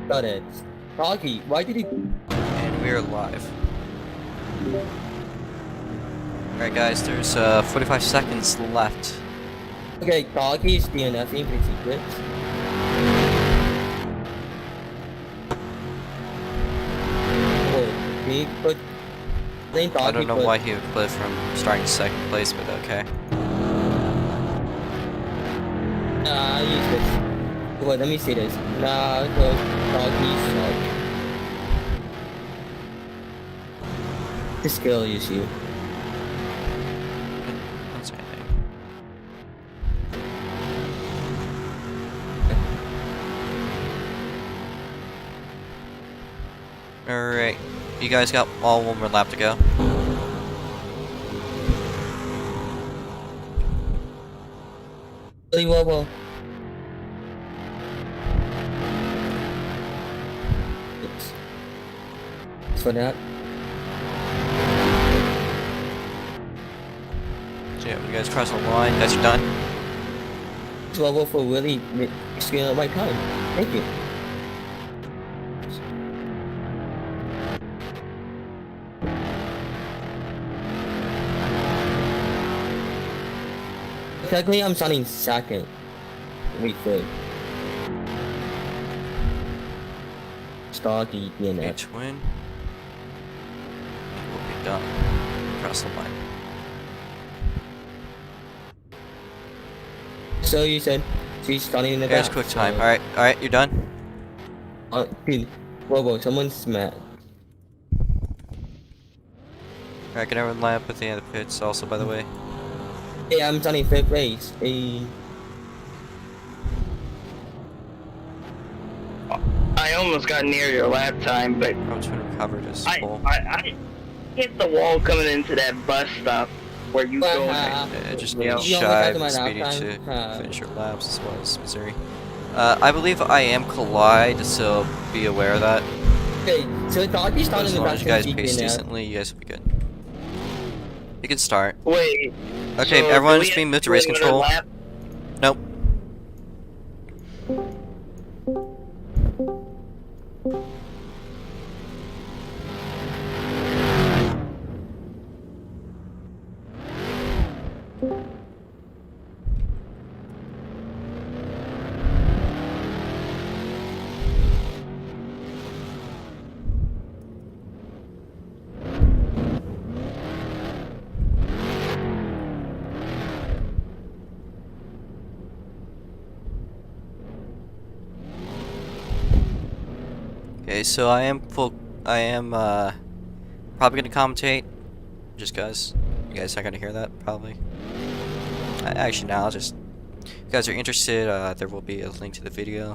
Got it. Doggy, why did you... And we're live. Alright guys, there's 45 seconds left. Okay, Doggy's DNFing pretty secret. Oh, me, but... I don't know why he would quit from starting second place, but okay. I use this. Wait, let me see this. Nah, the Doggy suck. The skill issue. That's anything. Alright, you guys got all one more lap to go. Really well. Oops. For that. So yeah, when you guys cross the line, you guys are done. Well for really skill at the right time. Thank you. Technically, I'm starting second. Wait, third. Starkey, DNF. Each win. And we'll be done. Cross the line. So you said she's starting in the Here's back. quick time. Alright, you're done? Dude, whoa, someone's mad. Alright, can everyone line up at the end of the pits also, by the way? Yeah, I'm starting third place. Hey. I almost got near your lap time, but I'm trying to recover this I pole. hit the wall coming into that bus stop where you go. It just Yeah. needs You only got to Shive my and lap Speedy to time. finish your laps as well as Missouri. I believe I am Collide, so be aware of that. Okay, so Doggy's But starting as in the long back. as you guys since he pace DNF. decently, you guys will be good. You can start. Wait. Okay, so everyone's do we being have moved to do race another control. lap? Nope. Okay, so I am probably gonna commentate, just cause you guys aren't gonna hear that probably. Actually, now if you guys are interested, there will be a link to the video.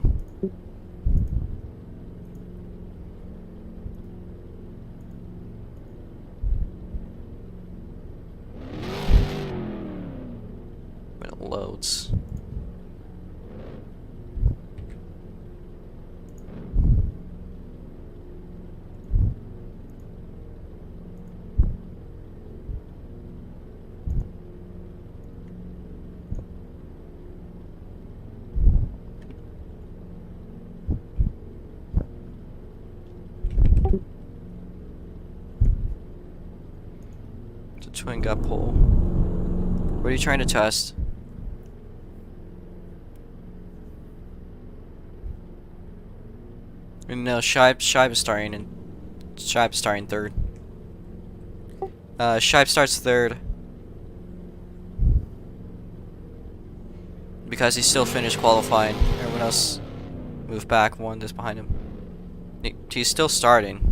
When it loads. Twin got pole. What are you trying to test? No, Shive is starting third. Shive starts third because he still finished qualifying. Everyone else moved back one that's behind him. He's still starting.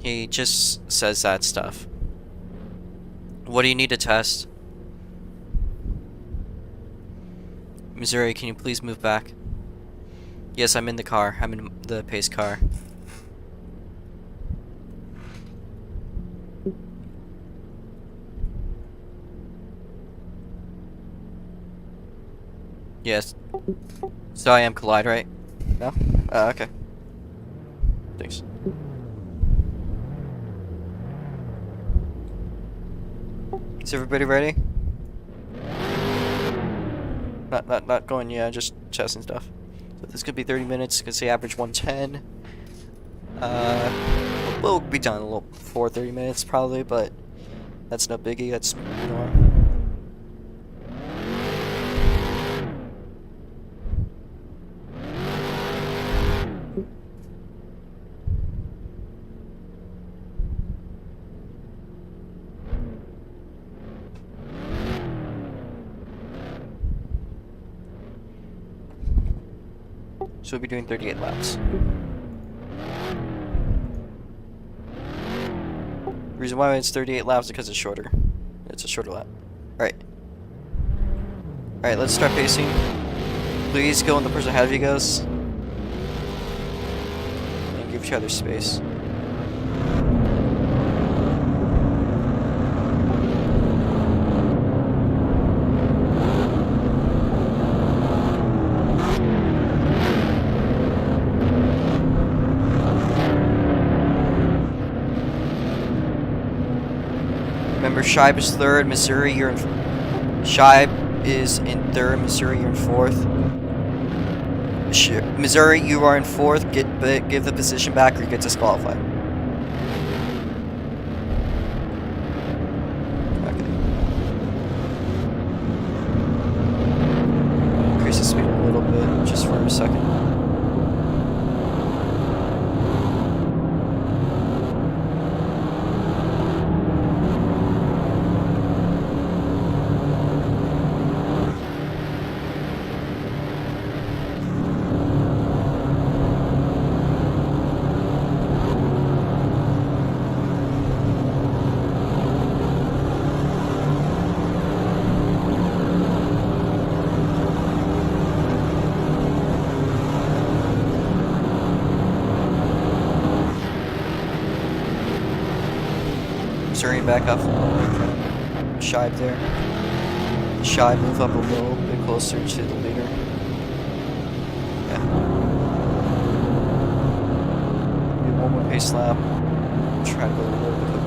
He just says that stuff. What do you need to test? Missouri, can you please move back? Yes, I'm in the car. I'm in the pace car. Yes. So I am Collide, right? No? Okay. Thanks. Is everybody ready? Not going, yeah, just chess and stuff. So this could be 30 minutes. You can say average 110. We'll be done a little before 30 minutes probably, but that's no biggie. That's norm. So we'll be doing 38 laps. The reason why it's 38 laps is because it's shorter. It's a shorter lap. Alright. Alright, let's start pacing. Please go when the person ahead of you goes. And give each other space. Remember, Shibe is third. Missouri, you're in. Shibe is in third. Missouri, you're in fourth. Missouri, you are in fourth. Give the position back, or you get disqualified. Okay. Increase the speed a little bit, just for a second. Missouri back off a little bit from Shibe there. Shibe move up a little bit closer to the leader. Yeah. Do one more pace lap. Try to go a little bit quicker.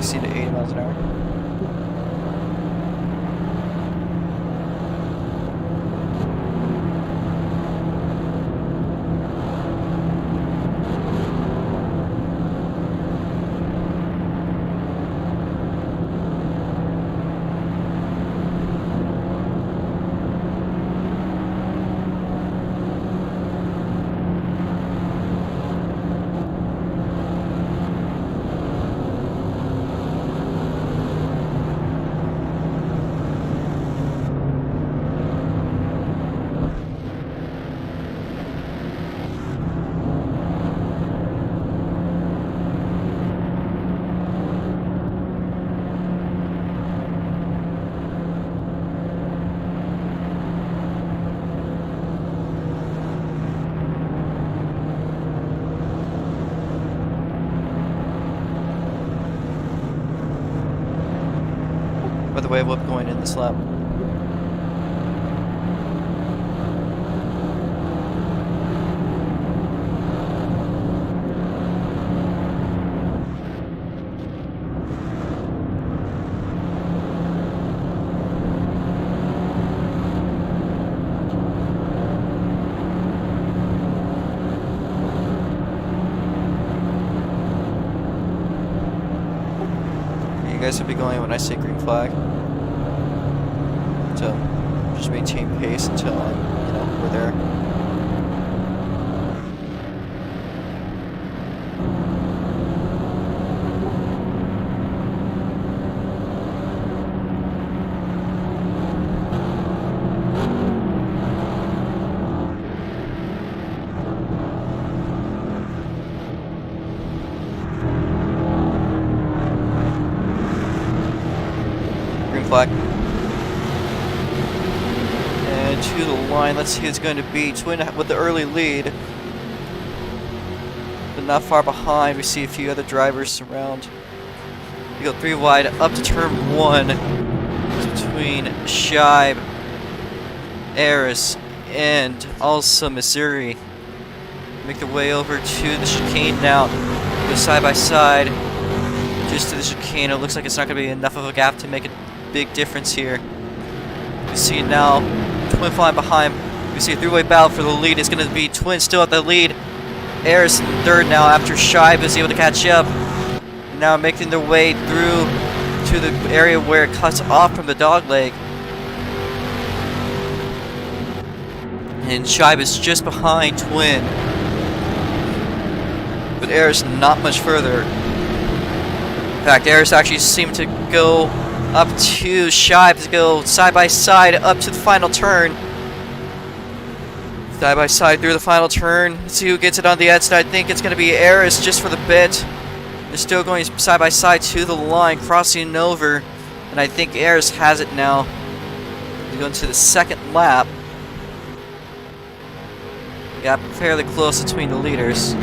To 80 miles an hour. By the way, what's going in this lap? You guys will be going when I say green flag. So just maintain pace until we're there. flag. And to the line, let's see who it's going to be. Twin with the early lead. But not far behind, we see a few other drivers around. We go 3 wide up to turn 1 between Shibe, Eris, and also Missouri. Make their way over to the chicane now. Go side by side. Just to the chicane. It looks like it's not going to be enough of a gap to make a big difference here. You see now Twin flying behind. We see a 3-way battle for the lead. It's going to be Twin still at the lead. Eris in third now after Shibe is able to catch up. Now making their way through to the area where it cuts off from the dogleg. And Shibe is just behind Twin. But Eris not much further. In fact, Eris actually seemed to go up to Shibe to go side by side up to the final turn. Side by side through the final turn. Let's see who gets it on the outside. I think it's going to be Eris just for the bit. They're still going side by side to the line, crossing over. And I think Eris has it now. We're going to the second lap. Gap fairly close between the leaders.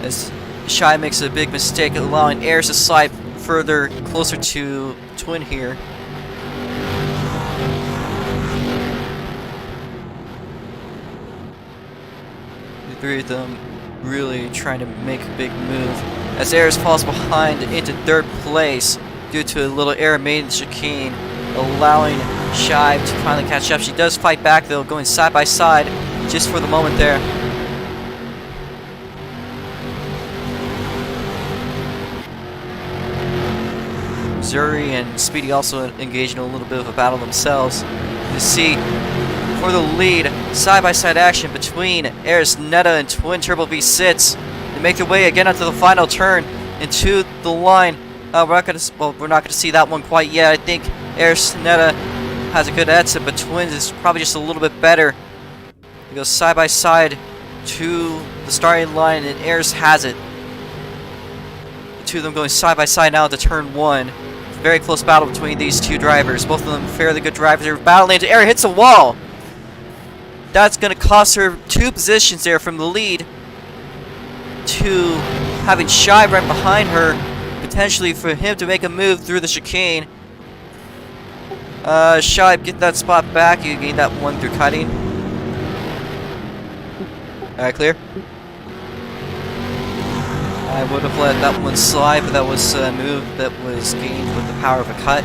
As Shibe makes a big mistake, allowing Eris to slide further closer to Twin here. The three of them really trying to make a big move. As Eris falls behind into third place due to a little error made in the chicane, allowing Shibe to finally catch up. She does fight back though, going side by side just for the moment there. Missouri and Speedy also engaged in a little bit of a battle themselves. You see, for the lead, side-by-side action between Eris Netta and Twin Turbo V6. They make their way again onto the final turn into the line. We're not gonna see that one quite yet. I think Eris Netta has a good exit, but Twins is probably just a little bit better. They go side-by-side to the starting line, and Eris has it. The two of them going side-by-side now to turn 1. Very close battle between these two drivers. Both of them fairly good drivers. They're battling. Eris hits a wall. That's going to cost her 2 positions there from the lead to having Shibe right behind her, potentially for him to make a move through the chicane. Shibe, get that spot back. You gain that one through cutting. Alright, clear. I would have let that one slide, but that was a move that was gained with the power of a cut.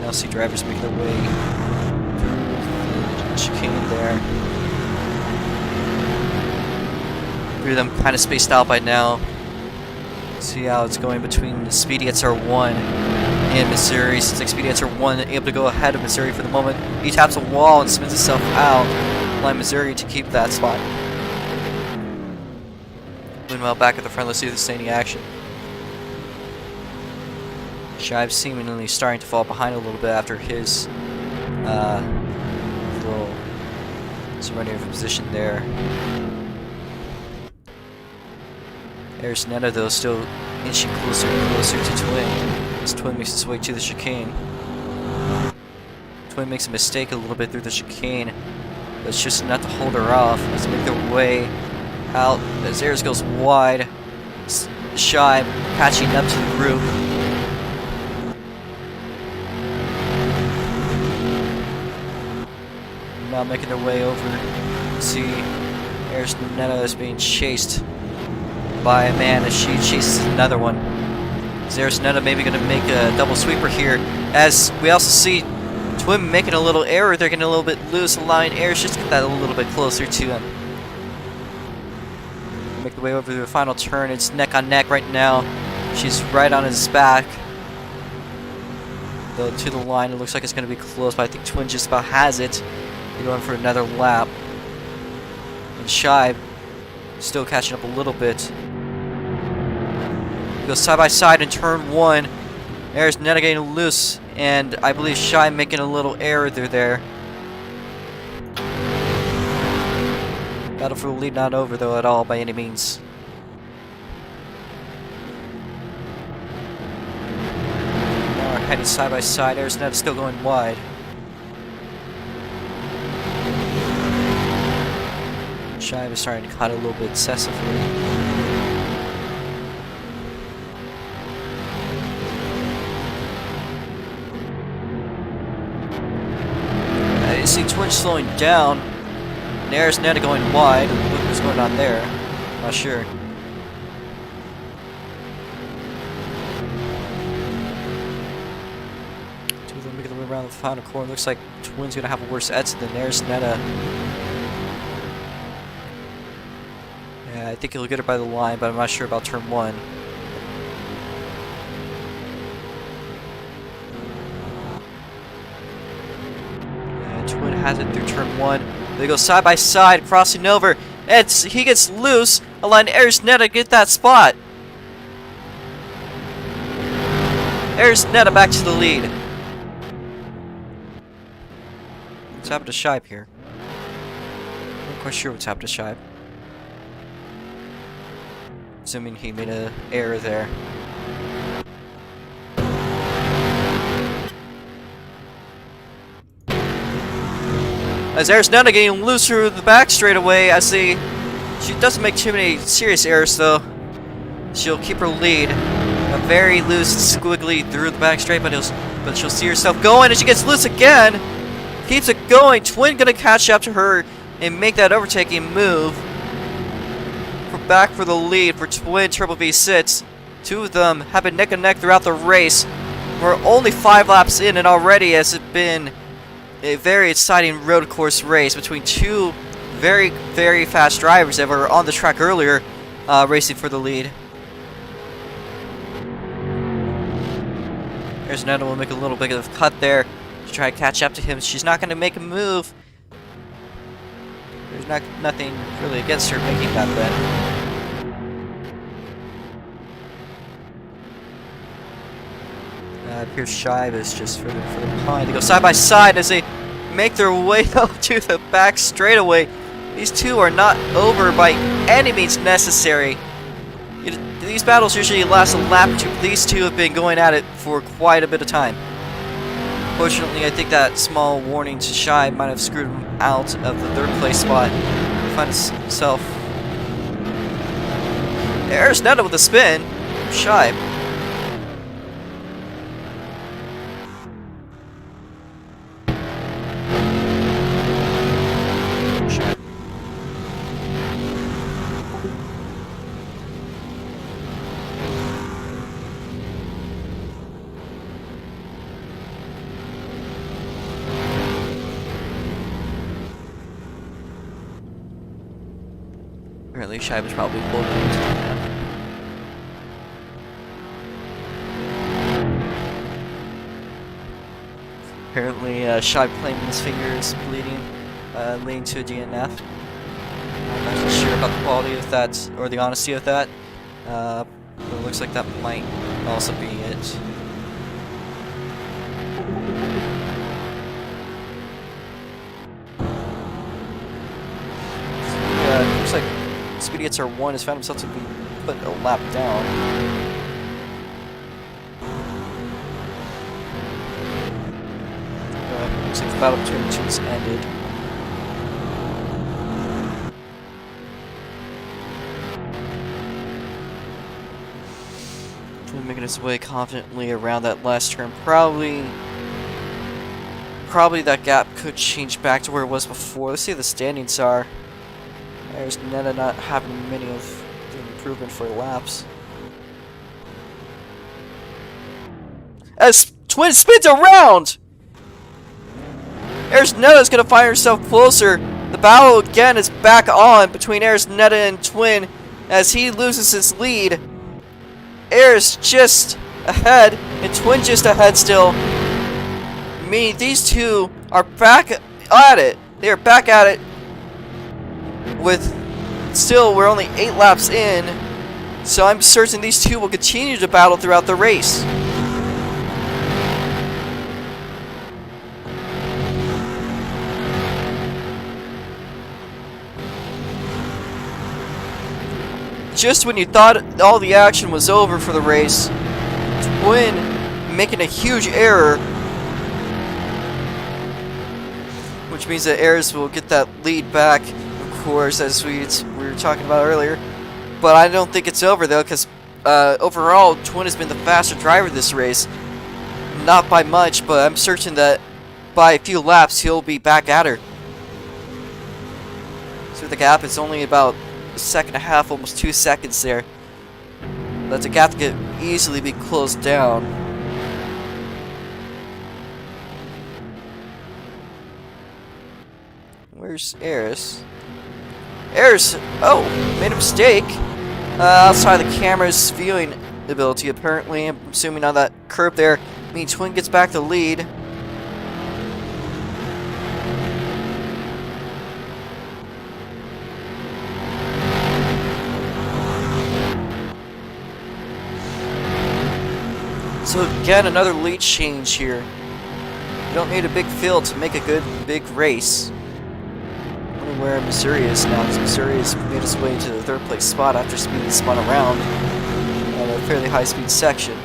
Now see drivers make their way through the chicane there. 3 of them kind of spaced out by now. See how it's going between the Speedy at R1 and Missouri. Since Speedy at R1 able to go ahead of Missouri for the moment. He taps a wall and spins himself out, allowing Missouri to keep that spot. Meanwhile, back at the front, let's see the sustaining action. Shibe seemingly starting to fall behind a little bit after his little surrender of position there. Eris Netta though still inching closer and closer to Twin as Twin makes his way to the chicane. Twin makes a mistake a little bit through the chicane, but it's just enough to hold her off as they make their way out as Eris goes wide. Shibe catching up to the group. Now making their way over. See Eris Netta is being chased by a man as she chases another one. Eris Netta maybe going to make a double sweeper here, as we also see Twin making a little error. They're getting a little bit loose, allowing Eris just to get that a little bit closer to him. Make the way over to the final turn. It's neck on neck right now. She's right on his back. Though to the line, it looks like it's going to be close, but I think Twin just about has it. They're going for another lap. And Shibe still catching up a little bit. Go side by side in turn 1. Eris Netta getting loose, and I believe Shibe making a little error through there. Battle for the lead not over though at all by any means. heading side by side. Aris Netta still going wide. Shive is starting to cut a little bit excessively. You see Twin slowing down, and Aris Netta going wide. Look what's going on there. Not sure. Two of them making their way around the final corner. Looks like Twin's gonna have a worse exit than Aris Netta. Yeah, I think he'll get it by the line, but I'm not sure about turn 1. Twin has it through turn 1. They go side by side, crossing over. And he gets loose, allowing Aris Netta to get that spot. Aris Netta back to the lead. What's happened to Shive here? I'm not quite sure what's happened to Shive. Assuming he made an error there. As Aris Netta getting loose through the back straightaway, she doesn't make too many serious errors though. She'll keep her lead. A very loose, squiggly through the back straight, but she'll see herself going, and she gets loose again. Keeps it going. Twin gonna catch up to her and make that overtaking move. Back for the lead for Twin Turbo V6. Two of them have been neck and neck throughout the race. We're only 5 laps in, and already has it been a very exciting road course race between two very, very fast drivers that were on the track earlier, racing for the lead. There's Netta will make a little bit of a cut there to try to catch up to him. She's not going to make a move. There's nothing really against her making that bet. Here's Shive is just further behind. They go side by side as they make their way up to the back straightaway. These two are not over by any means necessary. These battles usually last a lap or two. These two have been going at it for quite a bit of time. Fortunately, I think that small warning to Shive might have screwed him out of the 3rd place spot. He finds himself. Aris Netta with a spin. Shive. Apparently, Shive was probably pulled into that. Apparently, Shive playing his fingers, bleeding, leading to a DNF. I'm not really sure about the quality of that, or the honesty of that, but it looks like that might also be it. Yeah, it looks like Speedy gets R1 has found himself to be put a lap down. Looks like the battle between the two has ended. Twin making his way confidently around that last turn. Probably that gap could change back to where it was before. Let's see what the standings are. There's Netta not having many of the improvement for laps. As Twin spins around! Aris Netta's gonna find herself closer. The battle again is back on between Aris Netta and Twin as he loses his lead. Aris just ahead and Twin just ahead still. Meaning these two are back at it. They are back at it. With still, we're only 8 laps in, so I'm certain these two will continue to battle throughout the race. Just when you thought all the action was over for the race, Twin making a huge error, which means that Ayres will get that lead back, of course, as we were talking about earlier. But I don't think it's over, though, because overall, Twin has been the faster driver this race. Not by much, but I'm certain that by a few laps, he'll be back at her. So the gap is only about a second and a half, almost 2 seconds there. That's a gap that could easily be closed down. Where's Ayres? Ayres! Oh! Made a mistake! Outside the camera's viewing ability, apparently. I'm assuming on that curb there means Twin gets back the lead. So again, another lead change here. You don't need a big field to make a good big race. Only where Missouri is now, because Missouri has made its way into the 3rd place spot after speeding spun around at a fairly high speed section.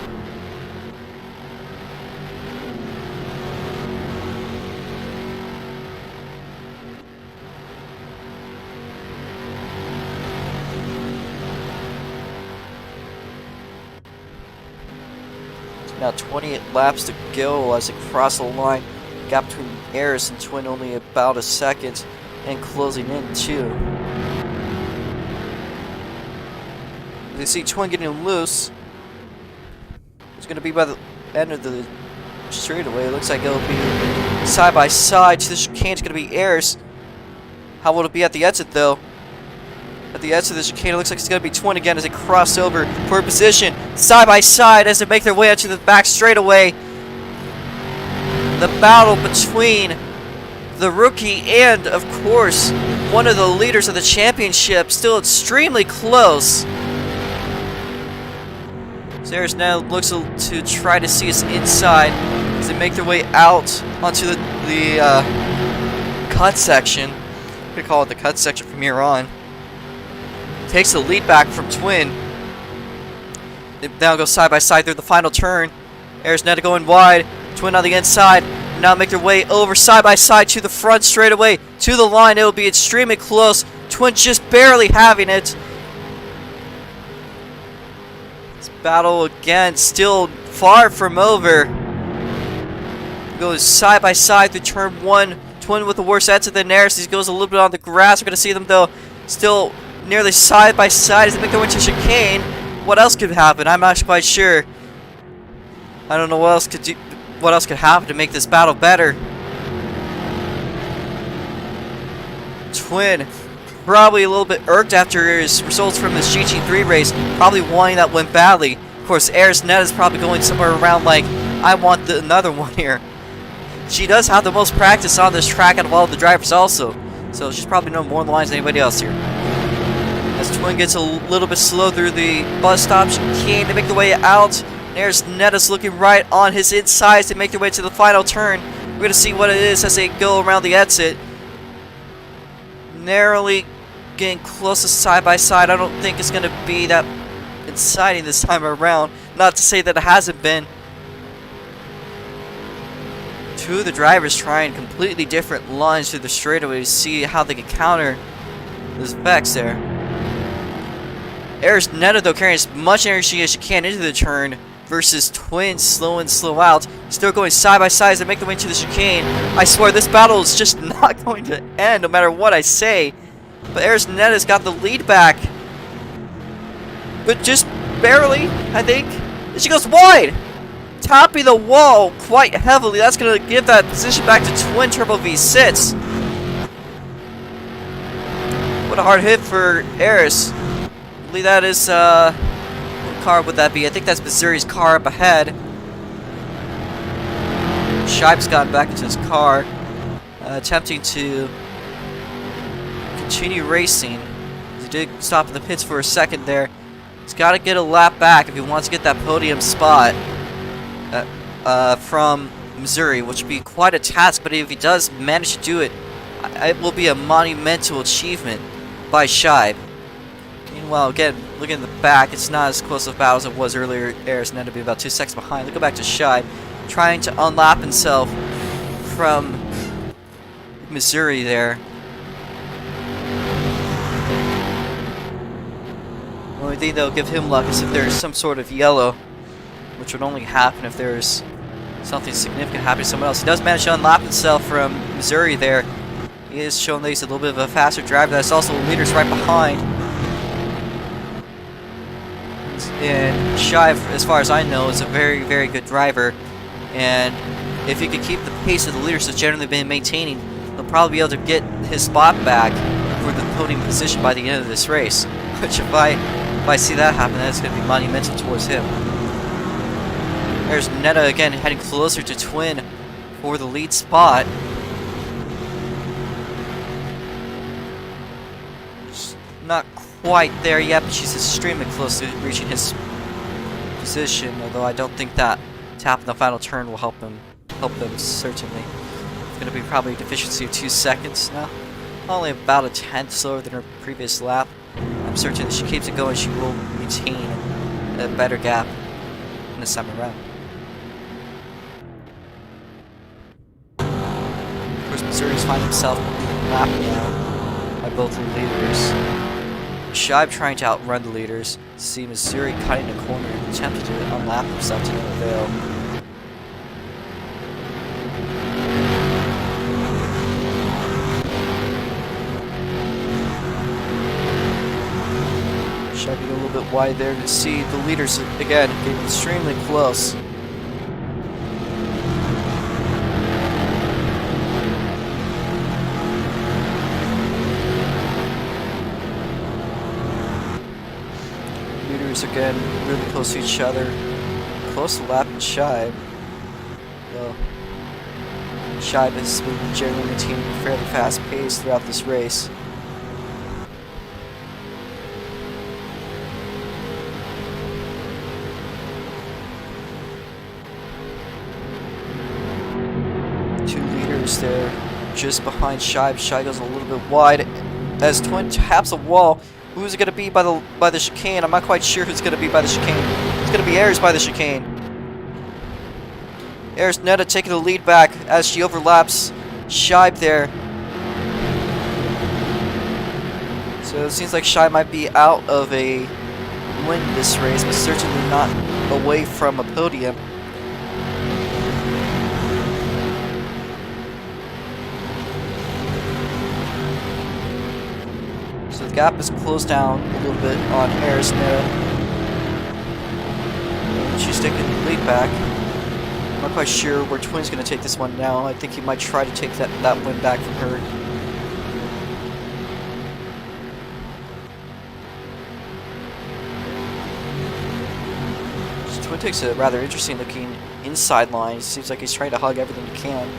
Now 28 laps to go as they cross the line. Gap between Ayres and Twin only about a second, and closing in too. You see Twin getting loose. It's going to be by the end of the straightaway. It looks like it'll be side by side. To the chicane is going to be Ayres. How will it be at the exit though? At the edge of the chicane, it looks like it's going to be Twin again as they cross over for position. Side by side as they make their way onto the back straightaway. The battle between the rookie and, of course, one of the leaders of the championship still extremely close. Ayres now looks to try to see us inside as they make their way out onto the cut section. I'm going to call it the cut section from here on. Takes the lead back from Twin. They now go side by side through the final turn. Ayres now going wide. Twin on the inside. Now make their way over side by side to the front straightaway. To the line. It will be extremely close. Twin just barely having it. This battle again still far from over. Goes side by side through turn 1. Twin with the worse exit than Ayres. He goes a little bit on the grass. We're going to see them though still nearly side by side as they make their way to chicane. What else could happen? I'm not quite sure. I don't know what else could happen to make this battle better. Twin probably a little bit irked after his results from this GT3 race, probably wanting that went badly. Of course, Ayres is probably going somewhere around like, I want another one here. She does have the most practice on this track out of all of the drivers also, so she's probably known more lines than anybody else here. As Twin gets a little bit slow through the bus stop chicane to make the way out. Ayres is looking right on his insides to make their way to the final turn. We're going to see what it is as they go around the exit. Narrowly getting close to side by side. I don't think it's going to be that exciting this time around. Not to say that it hasn't been. Two of the drivers trying completely different lines through the straightaway to see how they can counter those effects there. Ayres though carrying as much energy as she can into the turn versus Twin slow in, slow out. Still going side by side as they make their way into the chicane. I swear this battle is just not going to end no matter what I say. But Ayres got the lead back. But just barely, I think. And she goes wide! Topping the wall quite heavily. That's going to give that position back to Twin Turbo V6. What a hard hit for Ayres. I believe that is, what car would that be? I think that's Missouri's car up ahead. Shipe's gotten back into his car, attempting to continue racing. He did stop in the pits for a second there. He's got to get a lap back if he wants to get that podium spot from Missouri, which would be quite a task, but if he does manage to do it, it will be a monumental achievement by Shipe. Meanwhile, again, looking in the back, it's not as close of a battle as it was earlier. Ayers Netta being about 2 seconds behind. Let's go back to Shibe, trying to unlap himself from Missouri there. The only thing that'll give him luck is if there's some sort of yellow, which would only happen if there's something significant happening to someone else. He does manage to unlap himself from Missouri there. He is showing that he's a little bit of a faster driver. That's also the leaders right behind. And Shive, as far as I know, is a very, very good driver. And if he could keep the pace of the leaders that's generally been maintaining, he'll probably be able to get his spot back for the podium position by the end of this race. Which, if I see that happen, that's going to be monumental towards him. There's Netta again heading closer to Twin for the lead spot. She's not quite there yet, but she's extremely close to reaching his position. Although I don't think that tap in the final turn will help them certainly. It's going to be probably a deficiency of 2 seconds now. Only about a tenth slower than her previous lap. I'm certain if she keeps it going, she will maintain a better gap in this time around. Of course, Missouri's finding himself lapped now by both the leaders. Shibe trying to outrun the leaders. See Missouri cutting a corner and attempting to unlap himself to no avail. Shibe a little bit wide there to see the leaders again getting extremely close. Again, really close to each other. Close to lapping Shibe. Though Shibe has been generally maintaining a fairly fast pace throughout this race. Two leaders there just behind Shibe. Shibe goes a little bit wide as Twin taps a wall. Who's it going to be by the chicane? I'm not quite sure who's going to be by the chicane. It's going to be Ayers by the chicane. Ayers Netta taking the lead back as she overlaps Shibe there. So it seems like Shibe might be out of a win this race, but certainly not away from a podium. So the gap is closed down a little bit on Ayers Netta. She's taking the lead back. I'm not quite sure where Twin's going to take this one now. I think he might try to take that win back from her. So Twin takes a rather interesting looking inside line. It seems like he's trying to hug everything he can.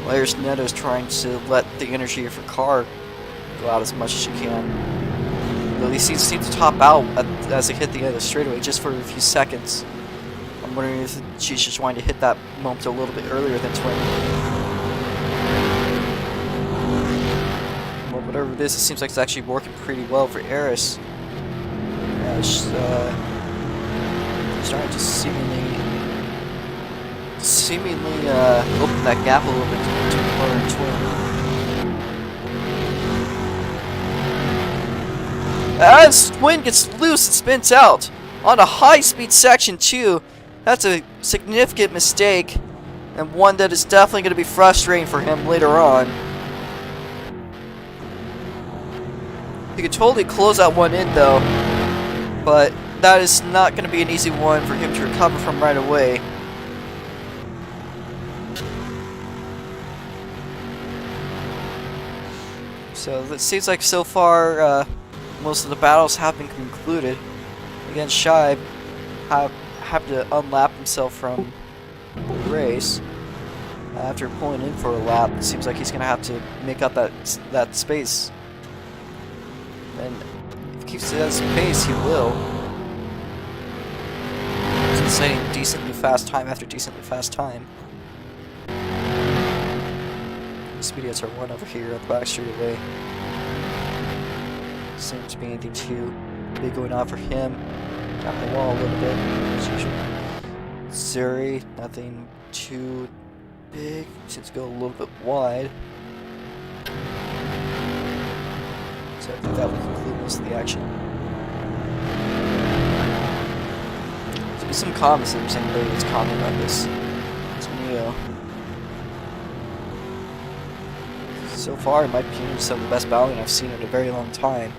Ayers Netta is trying to let the energy of her car go out as much as she can. Though these seems to top out as they hit the end of the straightaway just for a few seconds. I'm wondering if she's just trying to hit that moment a little bit earlier than Twin. Well, whatever it is, it seems like it's actually working pretty well for Eris. Yeah, she's starting to seemingly open that gap a little bit between her and Twin. As Twin gets loose and spins out on a high-speed section too. That's a significant mistake, and one that is definitely going to be frustrating for him later on. He could totally close that one in though, but that is not going to be an easy one for him to recover from right away. So it seems like so far most of the battles have been concluded. Again, Shibe have to unlap himself from the race. After pulling in for a lap, it seems like he's going to have to make up that space. And if he keeps this pace, he will. He's saying decently fast time after decently fast time. Speedy has our one over here at the back straightaway. Seems to be anything too big going on for him. Tapping the wall a little bit, as usual. Zuri, nothing too big. Seems to go a little bit wide. So I think that will conclude most of the action. There's some comments that are saying anybody that's commenting about this. It's Neo. So far, in my opinion, some of the best battling I've seen in a very long time.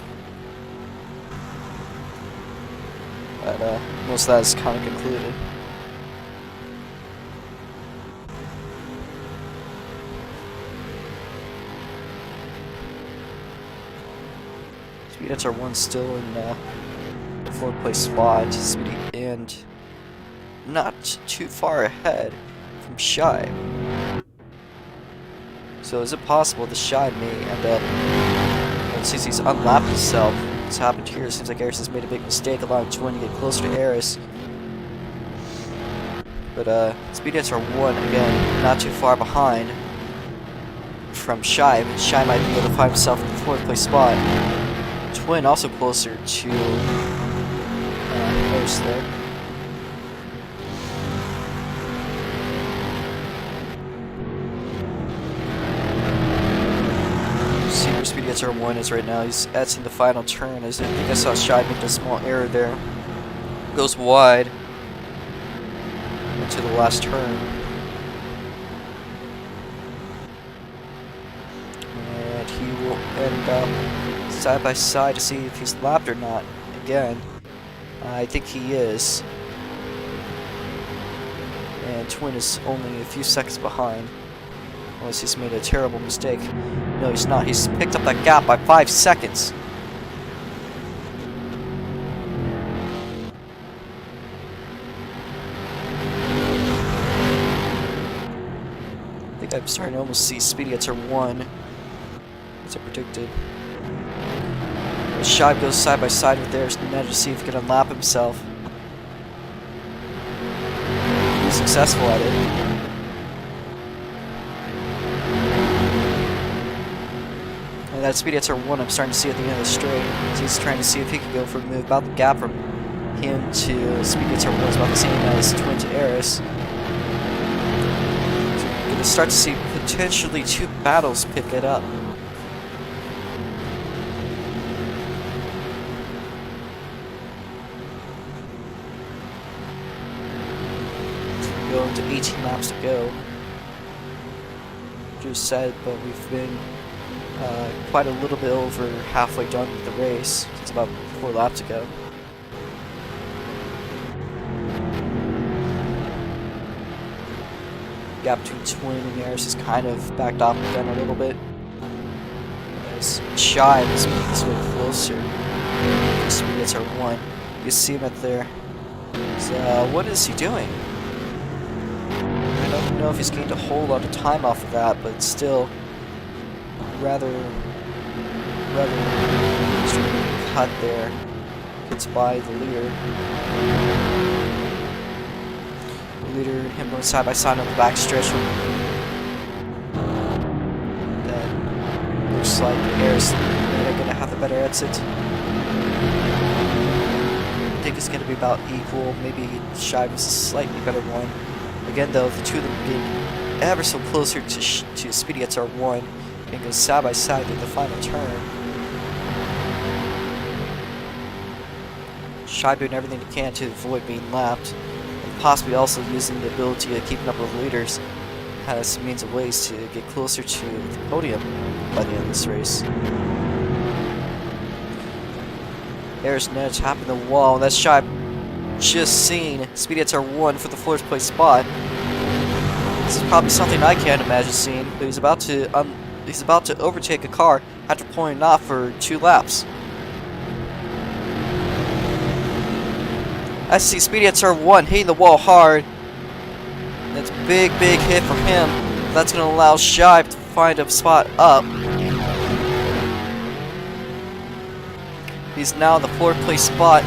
But most of that is kind of concluded. Speedets are one still in the 4th place spot. Speedy and not too far ahead from Shy. So is it possible that Shy may end up, since he's unlapped himself, what's happened here? It seems like Eris has made a big mistake, allowing Twin to get closer to Eris. But Speedets are one again, not too far behind from Shy, but Shy might be able to find himself in the 4th place spot. Twin also closer to Eris there. Speedy at turn 1 is right now. He's in the final turn. I think I saw Shy make a small error there. Goes wide into the last turn. And he will end up side by side to see if he's lapped or not. Again, I think he is. And Twin is only a few seconds behind. Unless he's made a terrible mistake. No, he's not. He's picked up that gap by 5 seconds. I think I'm starting to almost see Speedy at turn 1. As I predicted. Shive goes side by side with theirs to see if he can unlap himself. He's successful at it. That Speedy at turn 1 I'm starting to see at the end of the straight. So he's trying to see if he can go for a move. About the gap from him to Speedy at turn 1 is about the same as Twin to Eris. So we're going to start to see potentially 2 battles pick it up. Going to 18 laps to go. Just said, but we've been quite a little bit over halfway done with the race. It's about 4 laps ago. Gap between Twin and Eris is kind of backed off again a little bit. As Shy is moving this way closer. Speed gets her 1. You see him at there. So, what is he doing? I don't know if he's gained a whole lot of time off of that, but still. Rather cut there. Gets by the leader. The leader and him going side by side on the back stretch. Then looks like Eris are gonna have the better exit. I think it's gonna be about equal. Maybe Shy was a slightly better one. Again though, the two of them getting ever so closer to Speedy at R1. And go side by side through the final turn. Shy doing everything he can to avoid being lapped, and possibly also using the ability of keeping up with leaders as some means of ways to get closer to the podium by the end of this race. There's Nedge tapping the wall, and that's Shy just seen Speedy at R1 for the 4th place spot. This is probably something I can't imagine seeing, but he's about to overtake a car after pulling it off for 2 laps. I see Speedy at turn 1 hitting the wall hard. That's a big hit for him. That's going to allow Shive to find a spot up. He's now in the 4th place spot.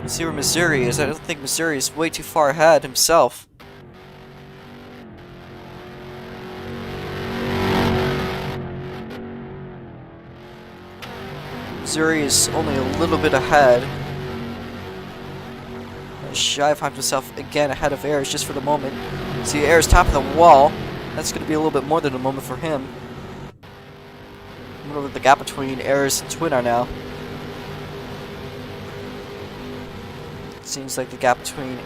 Let's see where Missouri is. I don't think Missouri is way too far ahead himself. Missouri is only a little bit ahead. Shive finds himself again ahead of Ayers just for the moment. See, Ayers top of the wall. That's going to be a little bit more than a moment for him. I wonder what the gap between Ayers and Twin are now. Seems like the gap between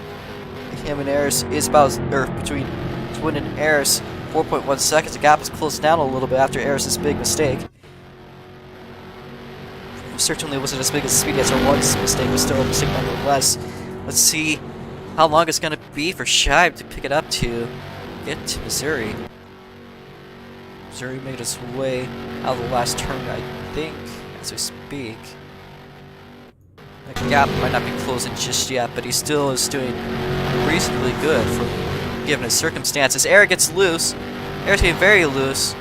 him and Ayers is about, or between Twin and Ayers, 4.1 seconds. The gap is closed down a little bit after Ayers' big mistake. Certainly wasn't as big as Speedy as R1's mistake, but still a mistake nonetheless. Let's see how long it's going to be for Shive to pick it up to get to Missouri. Missouri made his way out of the last turn, I think, as we speak. The gap might not be closing just yet, but he still is doing reasonably good for given his circumstances. Eric gets loose. Eric's getting very loose.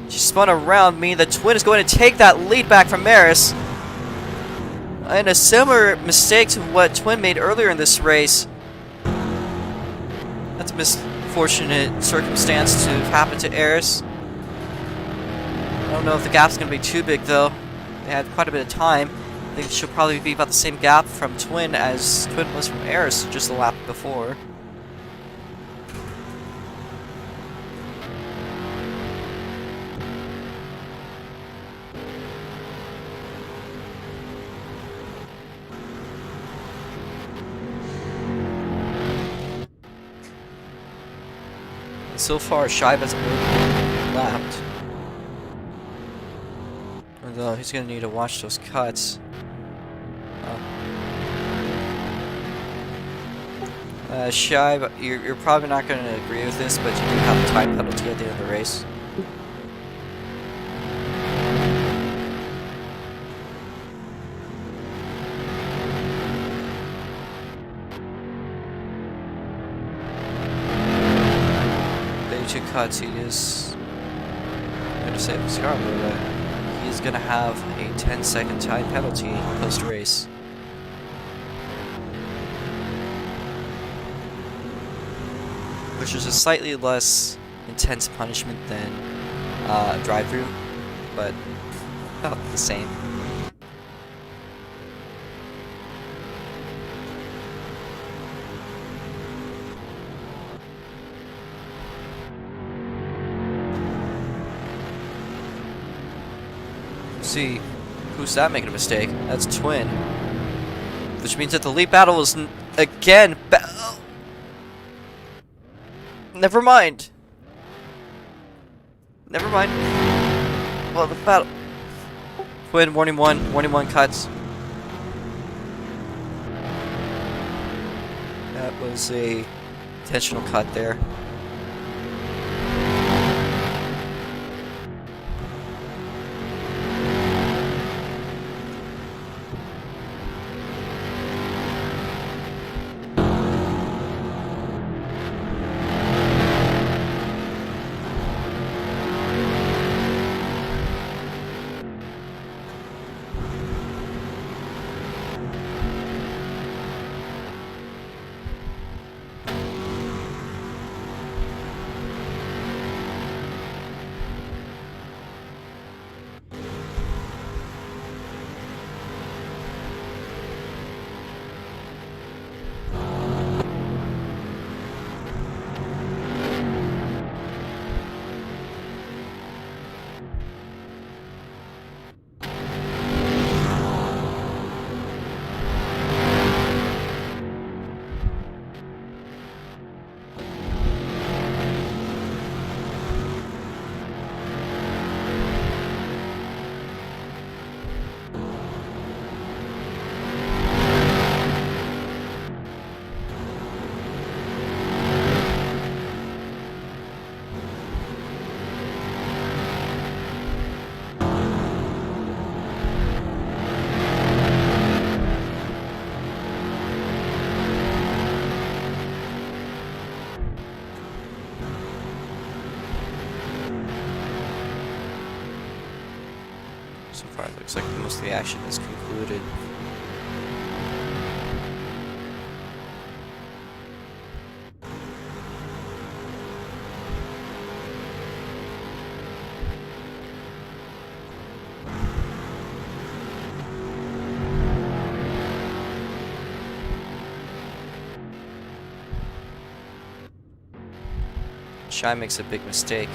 She spun around me. The Twin is going to take that lead back from Maris. And a similar mistake to what Twin made earlier in this race. That's a misfortunate circumstance to happen to Eris. I don't know if the gap's going to be too big though. They had quite a bit of time. I think it should probably be about the same gap from Twin as Twin was from Eris just a lap before. So far, Shive hasn't really been lapped. Although he's gonna need to watch those cuts. Shive, you're probably not gonna agree with this, but you do have a time penalty at the end of the race. Two cuts, he is going to save his car, but he is going to have a 10-second time penalty post-race. Which is a slightly less intense punishment than drive-through, but about the same. See, who's that making a mistake? That's Twin. Which means that the lead battle is again never mind. Never mind. Well, the battle. Twin, warning one cuts. That was a intentional cut there. So far, it looks like most of the action is concluded. Shy makes a big mistake.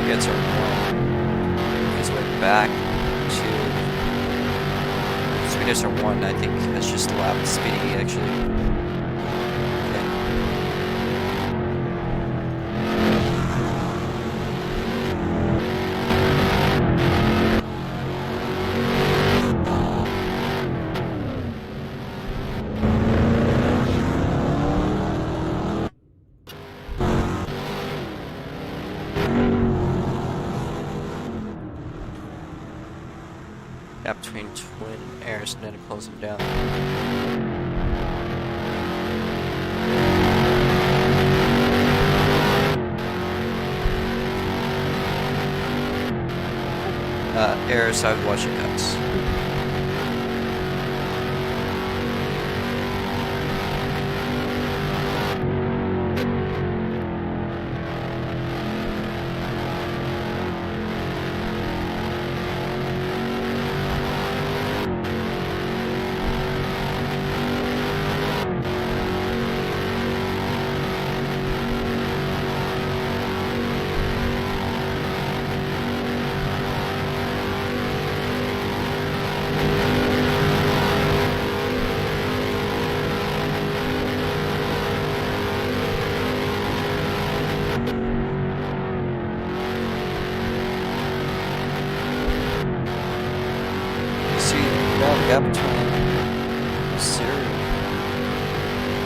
Gets our one. His way back to Speed gets our one. I think that's just a lap Speedy actually. Gap between Twin and Aris, and then to close him down. Aris, I would watch your cuts. Gap between Siri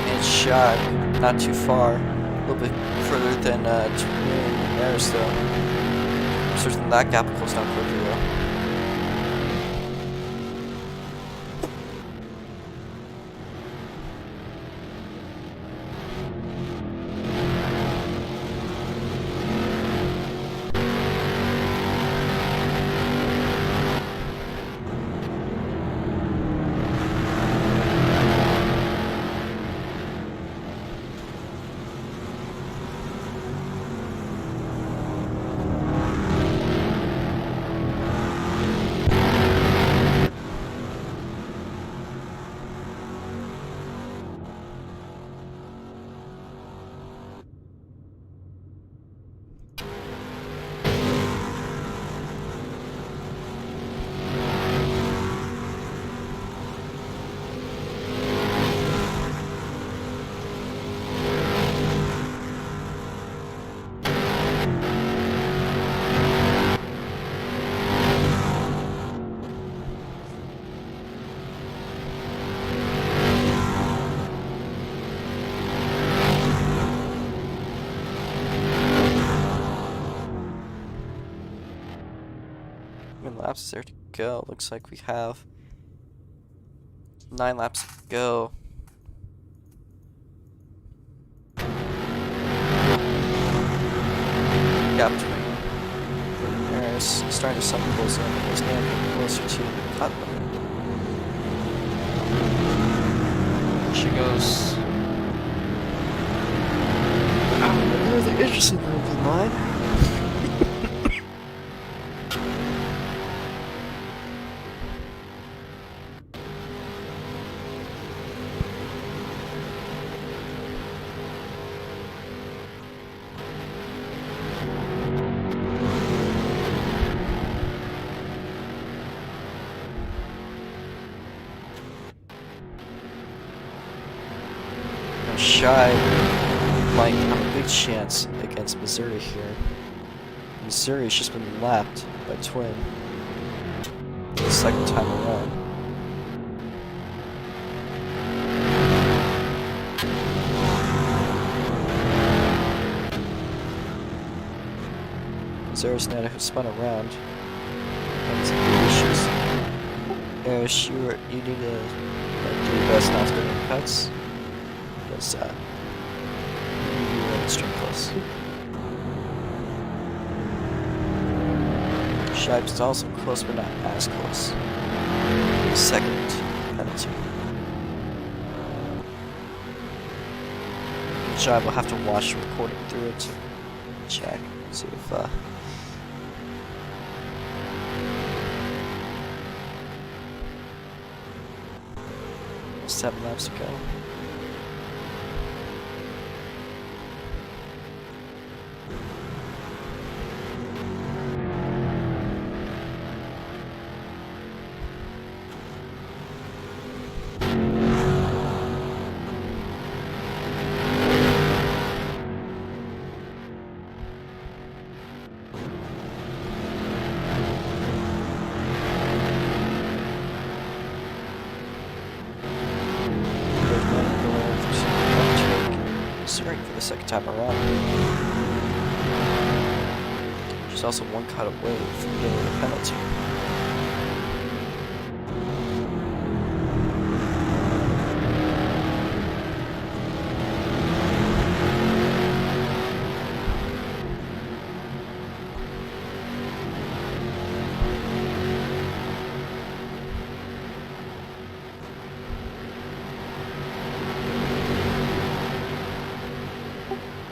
and Shot, not too far, a little bit further than Twin and Aris though. I'm certain that gap will close down quickly though. How many laps is there to go? Looks like we have 9 laps to go. Gap between Aris starting to summon close in, and it's now getting closer to the cut limit. She goes. Oh, the interesting group in line. Shy might have a big chance against Missouri here. Missouri's just been lapped by Twin the second time around. Missouri's now spun around. Having some big issues. Aris, you need to do your best not to get any cuts. Because you're extreme close. Shibe's also close, but not as close. Second penalty. Shibe will have to watch the recording through it to check, see if 7 laps to go. For the second time around. She's also one cut away from getting a penalty.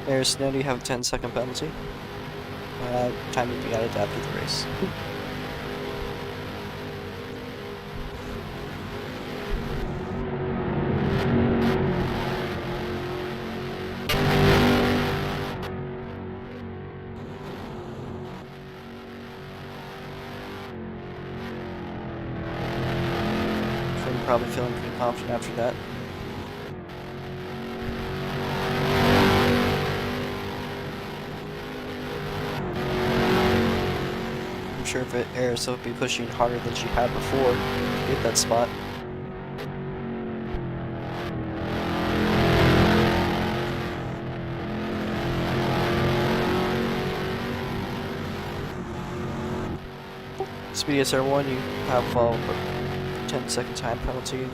Aris, now do you have a 10-second penalty? Time to be added after the race. I'm probably feeling pretty confident after that. Sure if Aris will be pushing harder than she had before to get that spot. Speedy SR1, you have a 10-second time penalty.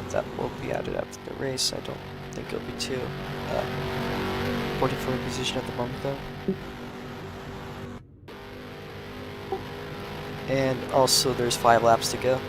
That will be added after the race. I don't think it'll be too 44 position at the moment though. And also there's 5 laps to go.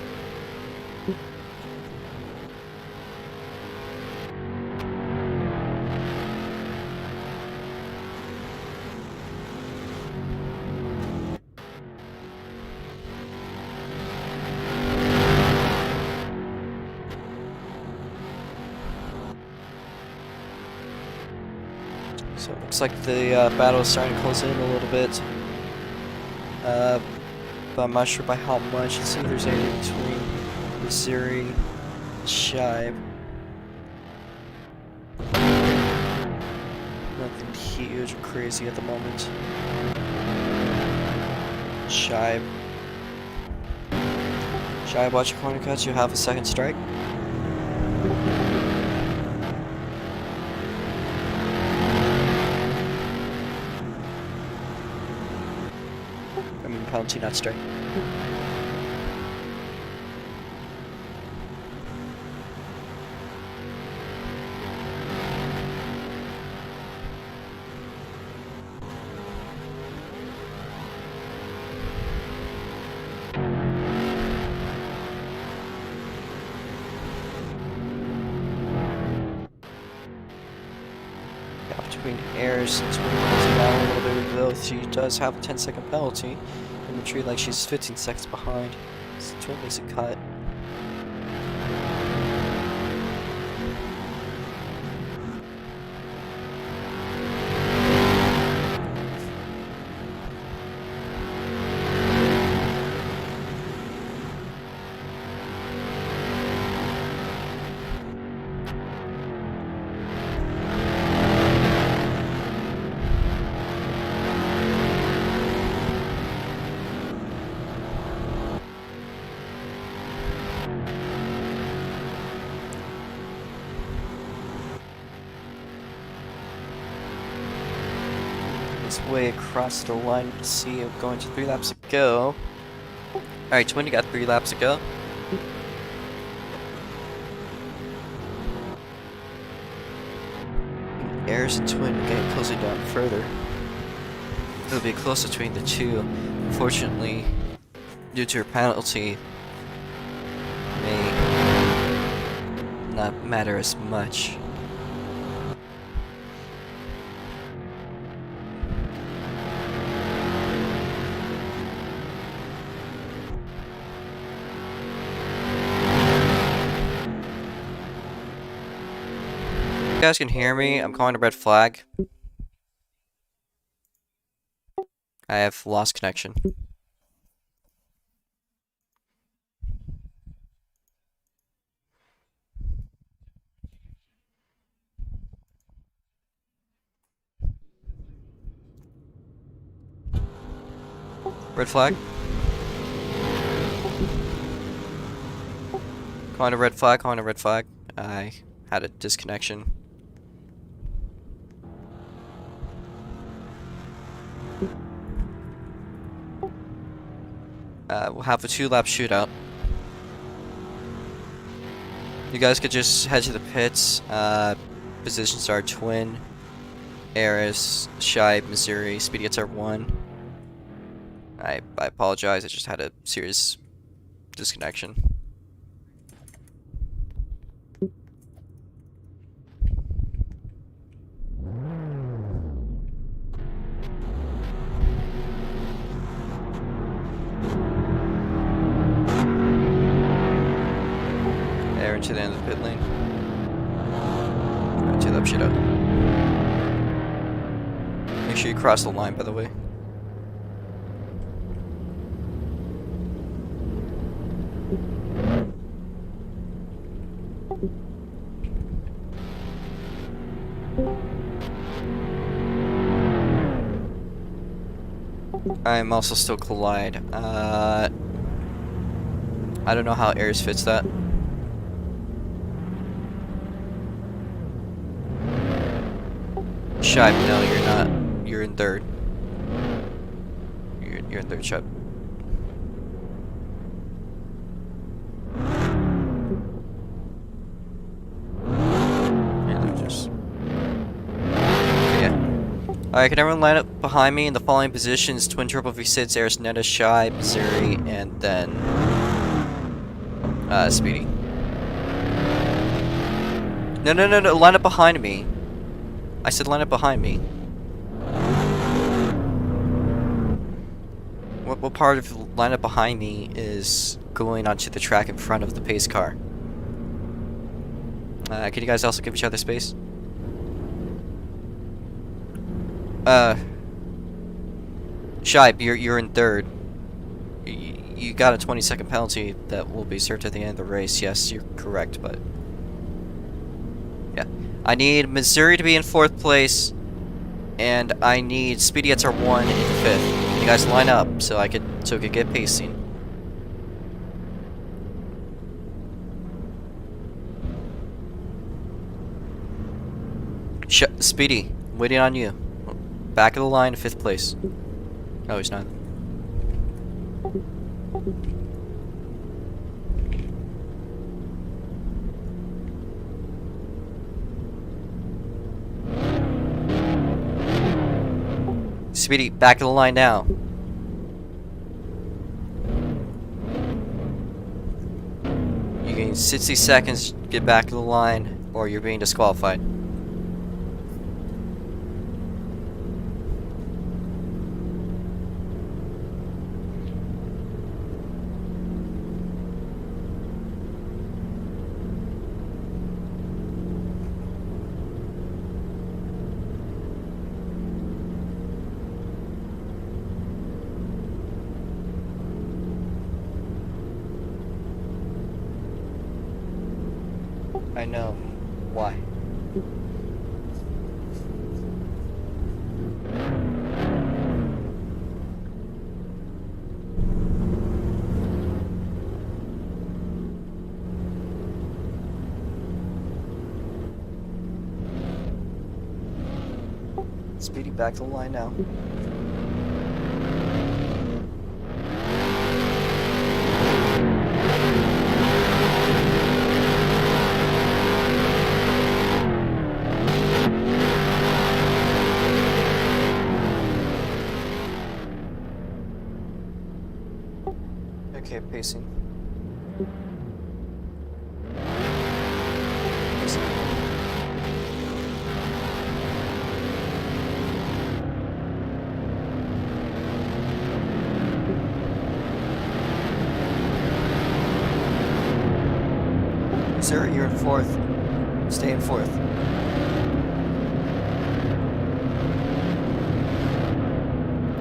So it looks like the battle is starting to close in a little bit. But I'm not sure by how much. Let's see if there's anything between Missouri and Shibe. Nothing huge or crazy at the moment. Shibe, watch your corner cuts. You have a second strike. Penalty, not strike. Between Aris and Twin down a little bit of both. She does have a 10-second penalty. In the tree, like she's 15 seconds behind. So Twin makes a cut. Way across the line to see it going to 3 laps to go. Alright, Twin, you got 3 laps to go. Ares and Twin getting closer down further. It'll be close between the two. Unfortunately, due to her penalty, may not matter as much. You guys can hear me. I'm calling a red flag. I have lost connection. Red flag. Calling a red flag, calling a red flag. I had a disconnection. We'll have a 2-lap shootout. You guys could just head to the pits. Positions are Twin, Ares, Shibe, Missouri, Speedy gets R1. I apologize, I just had a serious disconnection. To the end of the pit lane. Alright, 2-lap shit out. Make sure you cross the line, by the way. I'm also still collide. I don't know how Ares fits that. Shibe, no, you're not. You're in third. You're in third, Shibe. Yeah, they're just... Okay, yeah. Alright, can everyone line up behind me in the following positions? Twin Triple V6, Ares, Netta, Shibe, Missouri, and then... Speedy. No, line up behind me. I said line up behind me. What part of line up behind me is going onto the track in front of the pace car? Can you guys also give each other space? Shibe, you're in third. You got a 20-second penalty that will be served at the end of the race. Yes, you're correct, but... Yeah. I need Missouri to be in 4th place, and I need Speedy at R1 in 5th. Can you guys line up so we could get pacing? Speedy, waiting on you. Back of the line, 5th place. Oh, he's not. Speedy, back of the line now. You gain 60 seconds to get back to the line, or you're being disqualified. I know. Why? Speedy, back to the line now. Missouri, you're in 4th. Stay in 4th.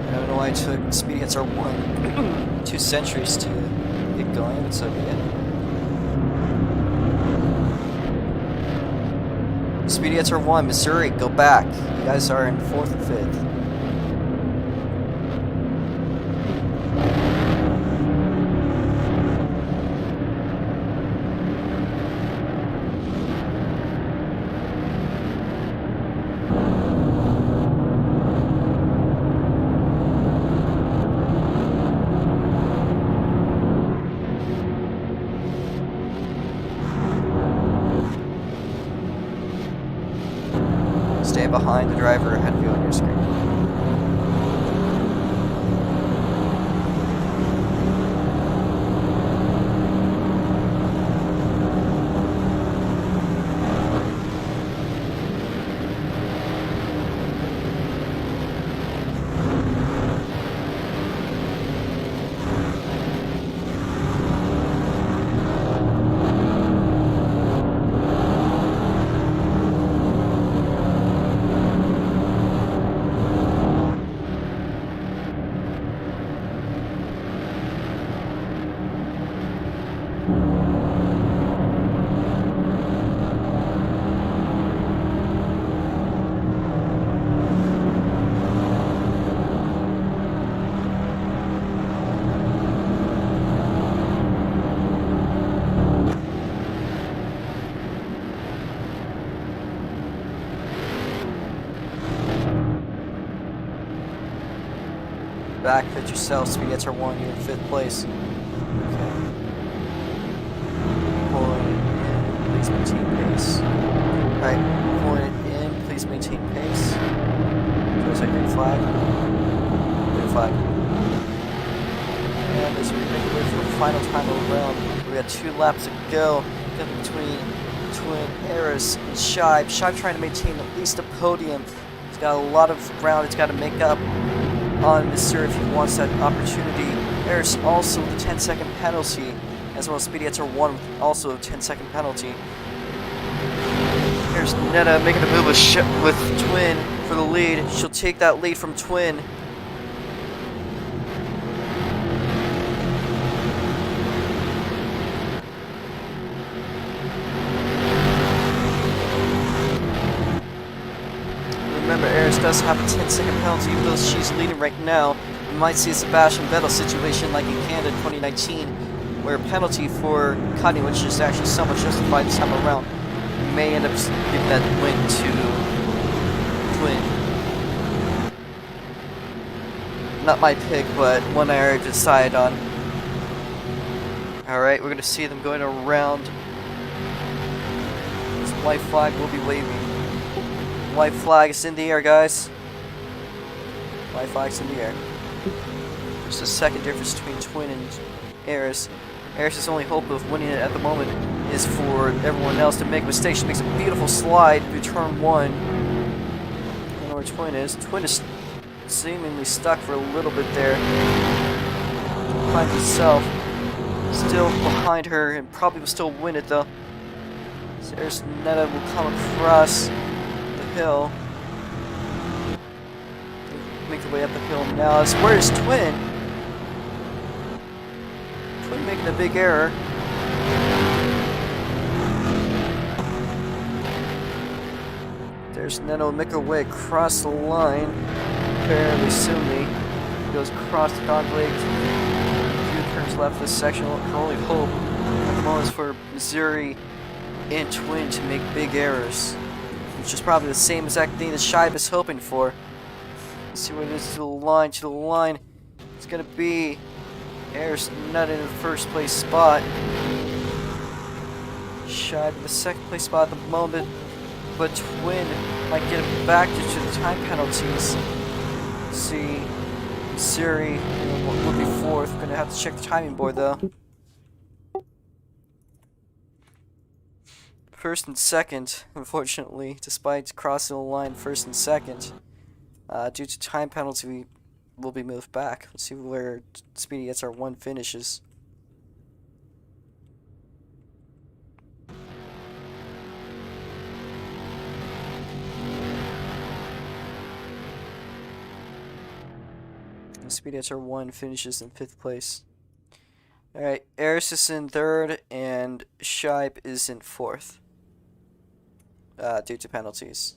I don't know why it took Speedy Hits R1 2 centuries to get going, but so be it. Speedy Hits R1, Missouri, go back. You guys are in 4th and 5th. Stay behind the driver ahead of you on your screen. Back, fit yourself. Speedy Hits R1, you're in 5th place. Okay. Pulling it in, please maintain pace. Alright, pulling it in, please maintain pace. So it's a green flag. Green flag. And as we make our way for the final time of the round, we got 2 laps to go. Between Twin, Eris, and Shibe. Shibe trying to maintain at least a podium. He's got a lot of ground it's got to make up on Mr. if he wants that opportunity. Eris also with a 10-second penalty, as well as Speedy Hits R1 with also a 10-second penalty. Here's Netta making a move with Twin for the lead. She'll take that lead from Twin. Remember, Eris does have a 10-second penalty, even though she's leading right now. We might see a Sebastian Vettel situation like in Canada in 2019, where a penalty for cutting, which is actually somewhat justified this time around, may end up giving that win to Twin. Not my pick, but one I already decided on. Alright, we're going to see them going around. This white flag will be waving. White flag is in the air, guys. White flag's in the air. There's a second difference between Twin and Eris. Eris' only hope of winning it at the moment is for everyone else to make a mistake. She makes a beautiful slide through turn 1. I don't know where Twin is. Twin is seemingly stuck for a little bit there. Finds himself still behind her and probably will still win it though. So Eris Netta will come across hill. Make their way up the hill now. Where's Twin? Twin making a big error. There's Neno make her way across the line fairly soonly. Goes across the dog leg. A few turns left this section. Her only hope at the moment is for Missouri and Twin to make big errors, which is probably the same exact thing that Shibe is hoping for. Let's see what it is to the line. To the line, it's gonna be Eris not in the first place spot. Shibe in the second place spot at the moment, but Twin might get it back due to the time penalties. Let's see, Missouri will be fourth. Gonna have to check the timing board though. First and second, unfortunately, despite crossing the line first and second, due to time penalty, we will be moved back. Let's see where Speedy Hits R1 finishes. Speedy SR1 finishes in 5th place. Alright, Eris is in 3rd, and Shipe is in 4th. Due to penalties.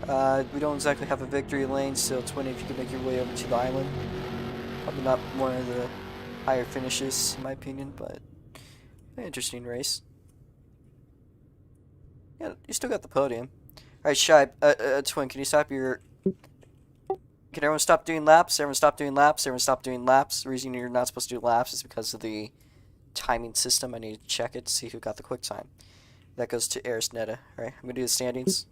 We don't exactly have a victory lane, so 20 if you can make your way over to the island. Probably not one of the higher finishes, in my opinion, but an interesting race. Yeah, you still got the podium. Alright, Shipe, Twin, can you stop your... Can everyone stop doing laps? Everyone stop doing laps? Everyone stop doing laps? The reason you're not supposed to do laps is because of the timing system. I need to check it to see who got the quick time. That goes to Eris Netta. Alright, I'm gonna do the standings.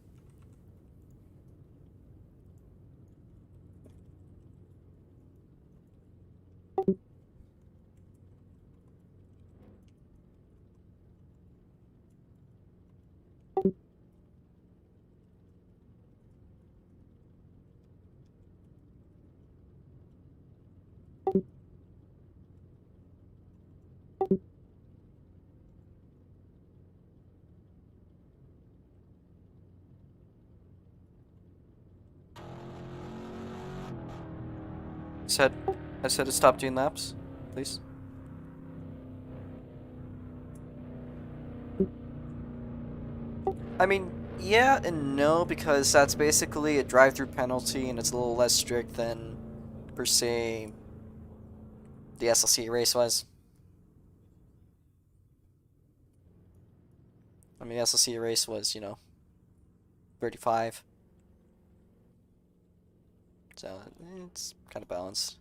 I said to stop doing laps, please. I mean, yeah and no, because that's basically a drive-through penalty, and it's a little less strict than, per se, the SLC race was. I mean, the SLC race was, you know, 35. So, it's kind of balanced.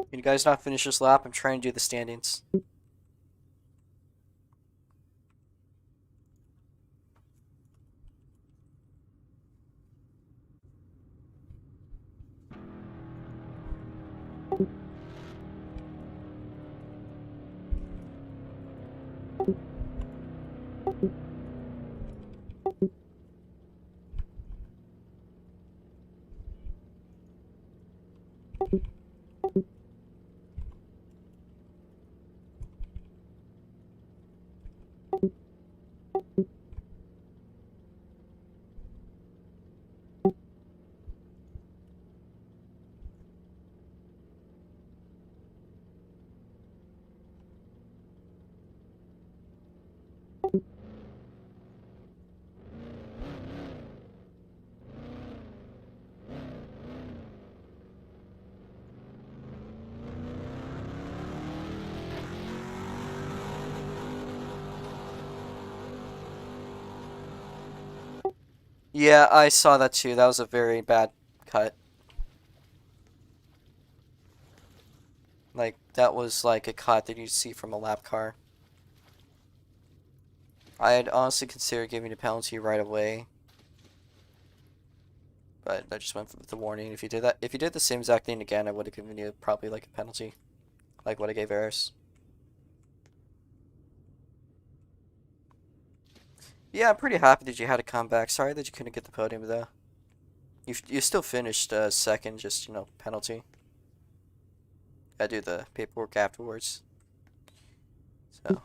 Can you guys not finish this lap? I'm trying to do the standings. Yeah, I saw that too. That was a very bad cut. Like, that was like a cut that you'd see from a lap car. I'd honestly consider giving a penalty right away. But I just went with the warning. If you did the same exact thing again, I would have given you probably like a penalty. Like what I gave Eris. Yeah, I'm pretty happy that you had a comeback. Sorry that you couldn't get the podium though. You still finished second, just, you know, penalty. Gotta do the paperwork afterwards. So.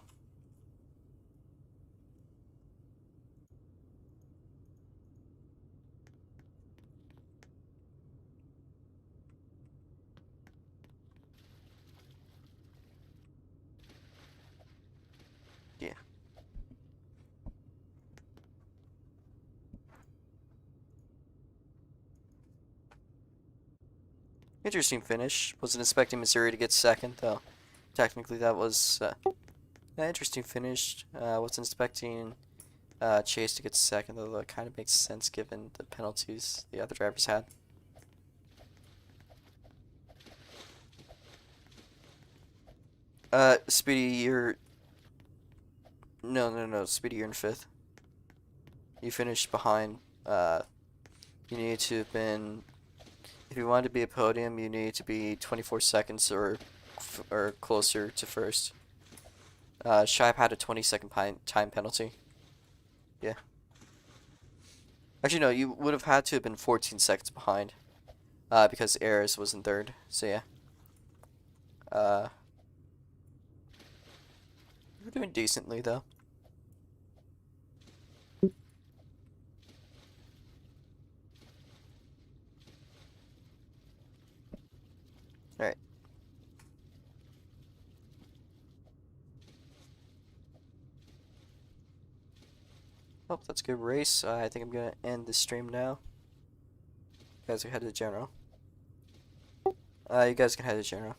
Yeah. Interesting finish. Wasn't expecting Missouri to get second, though. Technically, that was an interesting finish. Wasn't expecting Chase to get second, though that kind of makes sense given the penalties the other drivers had. Speedy, you're... No, Speedy, you're in 5th. You finished behind. You need to have been... If you wanted to be a podium, you need to be 24 seconds or or closer to first. Shipe had a 20-second time penalty. Yeah. Actually, no, you would have had to have been 14 seconds behind. Because Eris was in third. So yeah. You're doing decently though. Alright. Oh, that's a good race. I think I'm gonna end the stream now. You guys can head to general. You guys can head to general.